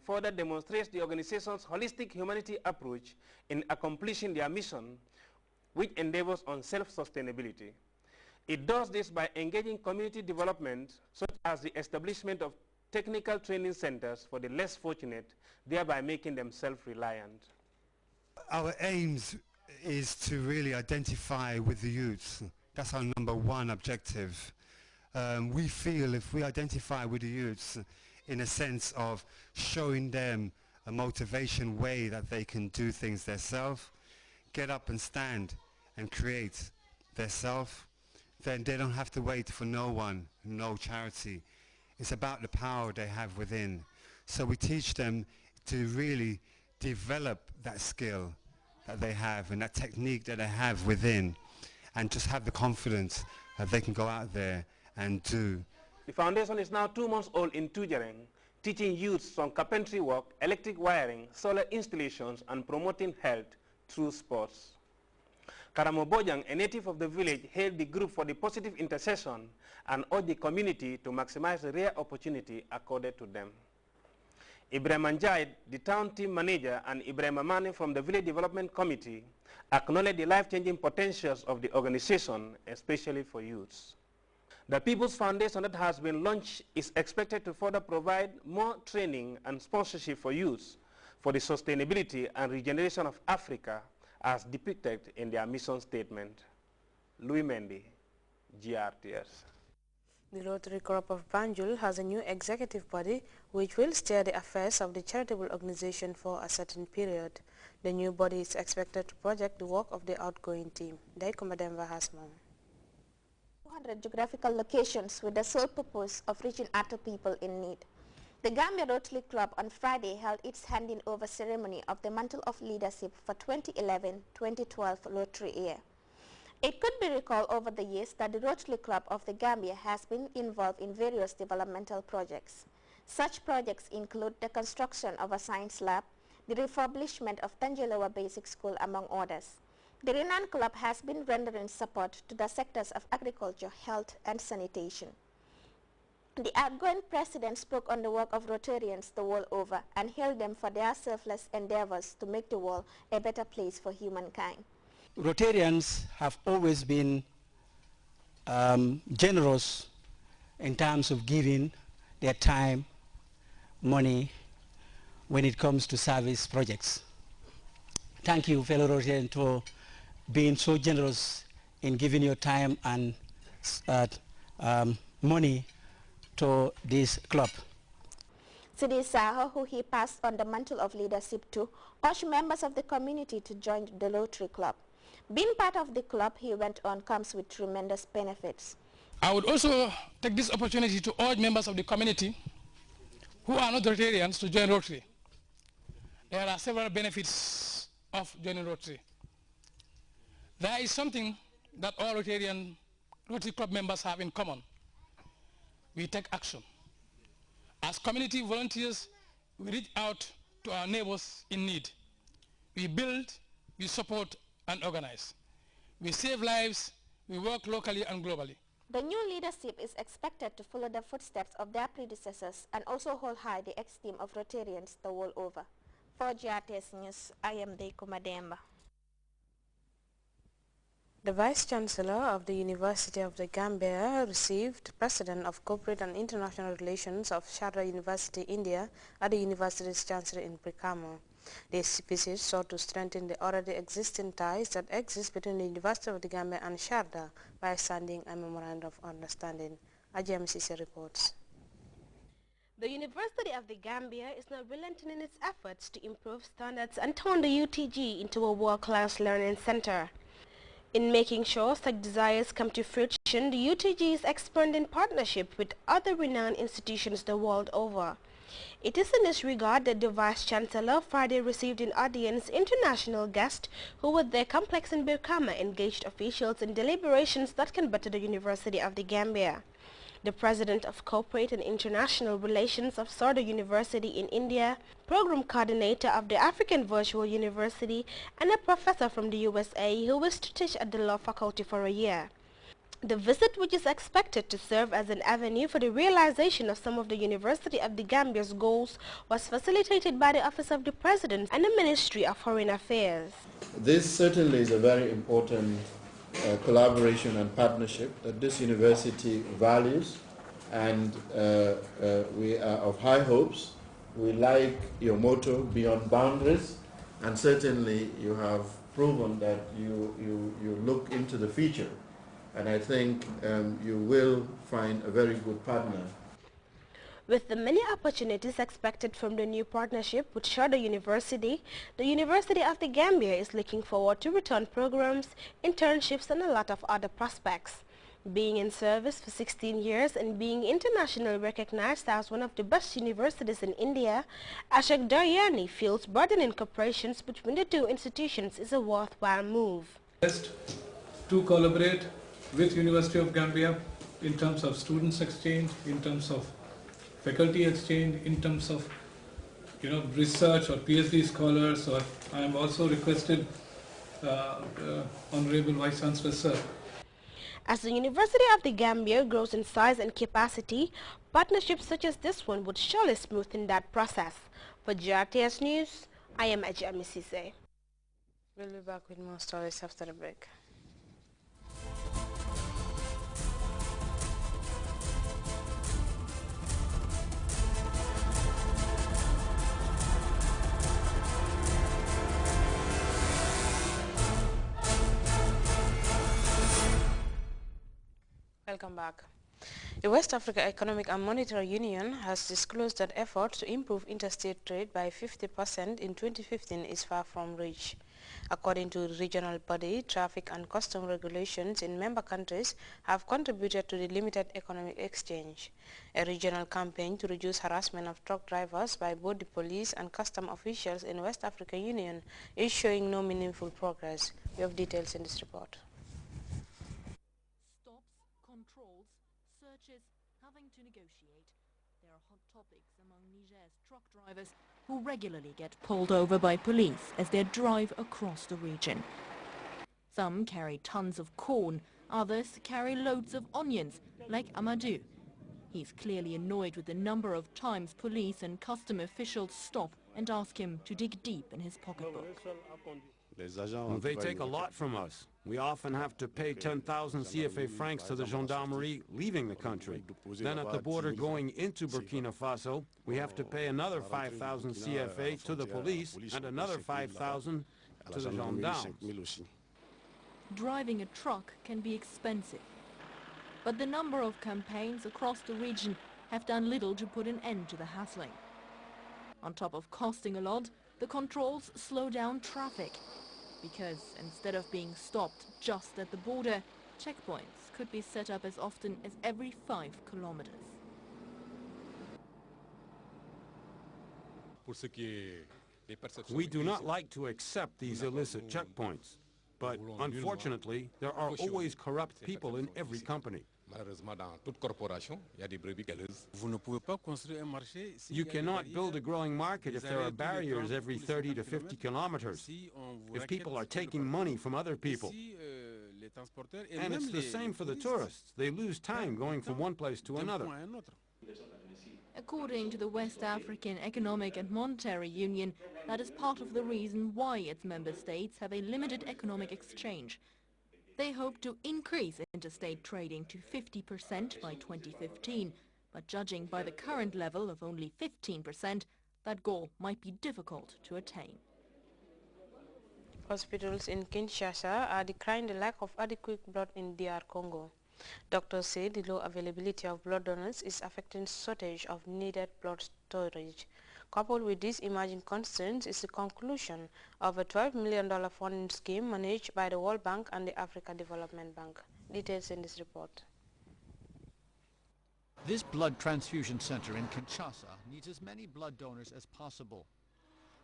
further demonstrates the organization's holistic humanity approach in accomplishing their mission, which endeavors on self-sustainability. It does this by engaging community development, such as the establishment of technical training centers for the less fortunate, thereby making them self-reliant. Our aims is to really identify with the youths. That's our #1 objective. We feel if we identify with the youths in a sense of showing them a motivation way that they can do things themselves, get up and stand and create themselves, then they don't have to wait for no one, no charity. It's about the power they have within. So we teach them to really develop that skill that they have and that technique that they have within, and just have the confidence that they can go out there and do. The foundation is now 2 months old in Tujereng, teaching youths some carpentry work, electric wiring, solar installations, and promoting health through sports. Karamo Bojang, a native of the village, hailed the group for the positive intercession and urged the community to maximize the rare opportunity accorded to them. Ibrahim Anjay, the town team manager, and Ibrahim Amani from the Village Development Committee acknowledged the life-changing potentials of the organization, especially for youths. The People's Foundation that has been launched is expected to further provide more training and sponsorship for youths for the sustainability and regeneration of Africa as depicted in their mission statement. Louis Mendy, GRTS. The Rotary Club of Banjul has a new executive body which will steer the affairs of the charitable organization for a certain period. The new body is expected to project the work of the outgoing team. Daikoma Denver has more. 200 geographical locations with the sole purpose of reaching out to people in need. The Gambia Rotary Club on Friday held its handing over ceremony of the Mantle of Leadership for 2011-2012 Rotary year. It could be recalled over the years that the Rotary Club of the Gambia has been involved in various developmental projects. Such projects include the construction of a science lab, the refurbishment of Tanjelawa Basic School, among others. The renowned club has been rendering support to the sectors of agriculture, health, and sanitation. The outgoing president spoke on the work of Rotarians the world over and hailed them for their selfless endeavors to make the world a better place for humankind. Rotarians have always been generous in terms of giving their time, money, when it comes to service projects. Thank you, fellow Rotarians, for being so generous in giving your time and money to this club. Sidi Saho, who he passed on the mantle of leadership to, urged members of the community to join the Rotary Club. Being part of the club, he went on, comes with tremendous benefits. I would also take this opportunity to urge members of the community who are not Rotarians to join Rotary. There are several benefits of joining Rotary. There is something that all Rotary Club members have in common. We take action. As community volunteers, we reach out to our neighbors in need. We build, we support, and organize. We save lives, we work locally and globally. The new leadership is expected to follow the footsteps of their predecessors and also hold high the esteem of Rotarians the world over. For GRTS News, I am Daikoma Demba. The Vice-Chancellor of the University of the Gambia received President of Corporate and International Relations of Sharda University, India, at the university's Chancery in Brikama. This visit sought to strengthen the already existing ties that exist between the University of the Gambia and Sharda by signing a memorandum of understanding. AGMCC reports. The University of the Gambia is now relenting in its efforts to improve standards and turn the UTG into a world-class learning center. In making sure such desires come to fruition, the UTG is expanding partnership with other renowned institutions the world over. It is in this regard that the Vice-Chancellor Friday received in audience international guests who with their complex in Birkama engaged officials in deliberations that can better the University of the Gambia. The President of Corporate and International Relations of Sharda University in India, Program Coordinator of the African Virtual University, and a professor from the USA who wished to teach at the Law Faculty for a year. The visit, which is expected to serve as an avenue for the realization of some of the University of the Gambia's goals, was facilitated by the Office of the President and the Ministry of Foreign Affairs. This certainly is a very important collaboration and partnership that this university values, and we are of high hopes. We like your motto, beyond boundaries, and certainly you have proven that you look into the future. And I think you will find a very good partner. With the many opportunities expected from the new partnership with Shada University, the University of the Gambia is looking forward to return programs, internships, and a lot of other prospects. Being in service for 16 years and being internationally recognized as one of the best universities in India, Ashok Daryani feels broadening cooperations between the two institutions is a worthwhile move. Best to collaborate with University of Gambia in terms of students exchange, in terms of faculty exchange, in terms of research or PhD scholars, or I am also requested Honorable Vice Chancellor Sir. As the University of the Gambia grows in size and capacity, partnerships such as this one would surely smoothen that process. For Grts News, I am Ajami Sise. We'll be back with more stories after the break. Welcome back. The West Africa Economic and Monetary Union has disclosed that efforts to improve interstate trade by 50% in 2015 is far from reach. According to the regional body, traffic and custom regulations in member countries have contributed to the limited economic exchange. A regional campaign to reduce harassment of truck drivers by both the police and custom officials in West African Union is showing no meaningful progress. We have details in this report. Controls, searches, having to negotiate. There are hot topics among Niger's truck drivers who regularly get pulled over by police as they drive across the region. Some carry tons of corn, others carry loads of onions, like Amadou. He's clearly annoyed with the number of times police and custom officials stop and ask him to dig deep in his pocketbook. They take a lot from us. We often have to pay 10,000 CFA francs to the gendarmerie leaving the country. Then at the border going into Burkina Faso, we have to pay another 5,000 CFA to the police and another 5,000 to the gendarmes. Driving a truck can be expensive, but the number of campaigns across the region have done little to put an end to the hassling. On top of costing a lot, the controls slow down traffic, because instead of being stopped just at the border, checkpoints could be set up as often as every 5 kilometers. We do not like to accept these illicit checkpoints, but unfortunately, there are always corrupt people in every company. You cannot build a growing market if there are barriers every 30 to 50 kilometers, if people are taking money from other people. And it's the same for the tourists. They lose time going from one place to another. According to the West African Economic and Monetary Union, that is part of the reason why its member states have a limited economic exchange. They hope to increase interstate trading to 50% by 2015, but judging by the current level of only 15%, that goal might be difficult to attain. Hospitals in Kinshasa are decrying the lack of adequate blood in DR Congo. Doctors say the low availability of blood donors is affecting shortage of needed blood storage. Coupled with these emerging concerns is the conclusion of a $12 million funding scheme managed by the World Bank and the Africa Development Bank. Details in this report. This blood transfusion center in Kinshasa needs as many blood donors as possible.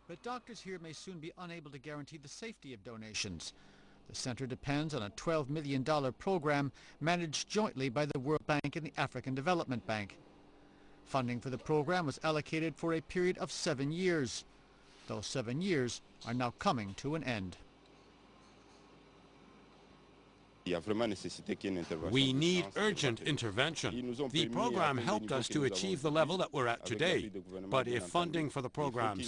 But doctors here may soon be unable to guarantee the safety of donations. The center depends on a $12 million program managed jointly by the World Bank and the African Development Bank. Funding for the program was allocated for a period of 7 years. Those 7 years are now coming to an end. We need urgent intervention. The program helped us to achieve the level that we're at today. But if funding for the program